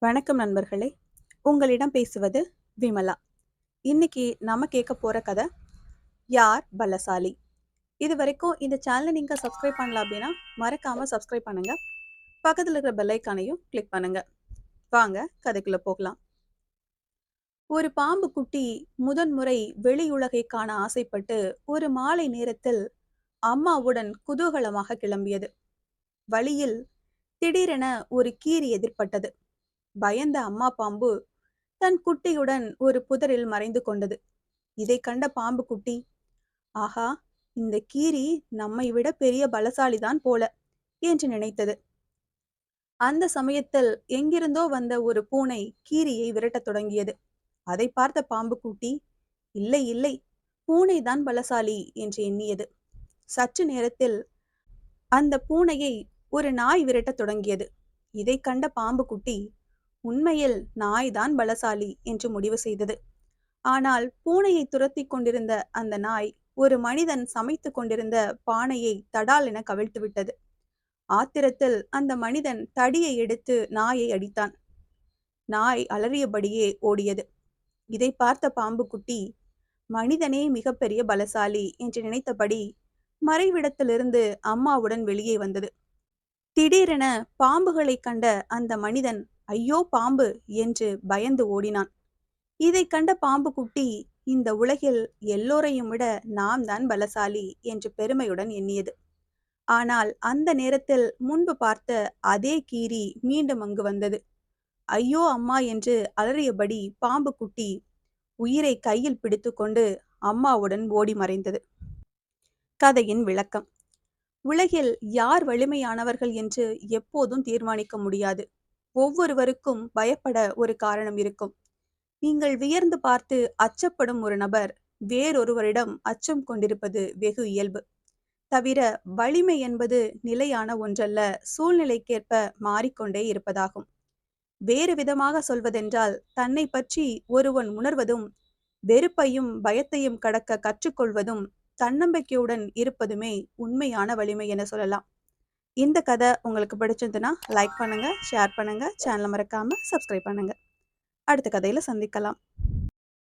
வணக்கம் நண்பர்களே. உங்களிடம் பேசுவது விமலா. இன்னைக்கு நாம கேட்க போற கதை யார் பலசாலி. இதுவரைக்கும் இந்த சேனலை நீங்க சப்ஸ்கிரைப் பண்ணல அப்படின்னா மறக்காம சப்ஸ்கிரைப் பண்ணுங்க. பக்கத்துல இருக்கிற பெல் ஐக்கானையும் கிளிக் பண்ணுங்க. வாங்க கதைக்குள்ள போகலாம். ஒரு பாம்பு குட்டி முதன்முறை வெளியுலகை காண ஆசைப்பட்டு ஒரு மாலை நேரத்தில் அம்மாவுடன் குதூகலமாக கிளம்பியது. வழியில் திடீரென ஒரு கீரி எதிர்பட்டது. பயந்த அம்மா பாம்பு தன் குட்டியுடன் ஒரு புதரில் மறைந்து கொண்டது. இதை கண்ட பாம்பு குட்டி, ஆஹா, இந்த கீரி நம்மை விட பெரிய பலசாலிதான் போல என்று நினைத்தது. அந்த சமயத்தில் எங்கிருந்தோ வந்த ஒரு பூனை கீரியை விரட்டத் தொடங்கியது. அதை பார்த்த பாம்பு குட்டி, இல்லை இல்லை, பூனைதான் பலசாலி என்று எண்ணியது. சற்று நேரத்தில் அந்த பூனையை ஒரு நாய் விரட்டத் தொடங்கியது. இதை கண்ட பாம்பு குட்டி, உண்மையில் நாய்தான் பலசாலி என்று முடிவு செய்தது. ஆனால் பூனையை துரத்தி கொண்டிருந்த அந்த நாய் ஒரு மனிதன் சமைத்து கொண்டிருந்த பானையை தடால் என கவிழ்த்து விட்டது. ஆத்திரத்தில் அந்த மனிதன் தடியை எடுத்து நாயை அடித்தான். நாய் அலறியபடியே ஓடியது. இதை பார்த்த பாம்பு குட்டி, மனிதனே மிகப்பெரிய பலசாலி என்று நினைத்தபடி மறைவிடத்திலிருந்து அம்மாவுடன் வெளியே வந்தது. திடீரென பாம்புகளை கண்ட அந்த மனிதன், ஐயோ பாம்பு என்று பயந்து ஓடினான். இதை கண்ட பாம்பு குட்டி, இந்த உலகில் எல்லோரையும் விட நாம் தான் பலசாலி என்று பெருமையுடன் எண்ணியது. ஆனால் அந்த நேரத்தில் முன்பு பார்த்த அதே கீரி மீண்டும் அங்கு வந்தது. ஐயோ அம்மா என்று அலறியபடி பாம்பு குட்டி உயிரை கையில் பிடித்துக்கொண்டு அம்மாவுடன் ஓடி மறைந்தது. கதையின் விளக்கம்: உலகில் யார் வலிமையானவர்கள் என்று எப்போதும் தீர்மானிக்க முடியாது. ஒவ்வொருவருக்கும் பயப்பட ஒரு காரணம் இருக்கும். நீங்கள் வியர்ந்து பார்த்து அச்சப்படும் ஒரு நபர் வேறொருவரிடம் அச்சம் கொண்டிருப்பது வெகு இயல்பு. தவிர வலிமை என்பது நிலையான ஒன்றல்ல, சூழ்நிலைக்கேற்ப மாறிக்கொண்டே இருப்பதாகும். வேறு விதமாக சொல்வதென்றால், தன்னை பற்றி ஒருவன் உணர்வதும் வெறுப்பையும் பயத்தையும் கடக்க கற்றுக்கொள்வதும் தன்னம்பிக்கையுடன் இருப்பதுமே உண்மையான வலிமை என சொல்லலாம். இந்த கதை உங்களுக்கு பிடிச்சிருந்துன்னா லைக் பண்ணுங்க, ஷேர் பண்ணுங்க, சேனலை மறக்காம சப்ஸ்கிரைப் பண்ணுங்க. அடுத்த கதையில சந்திக்கலாம்.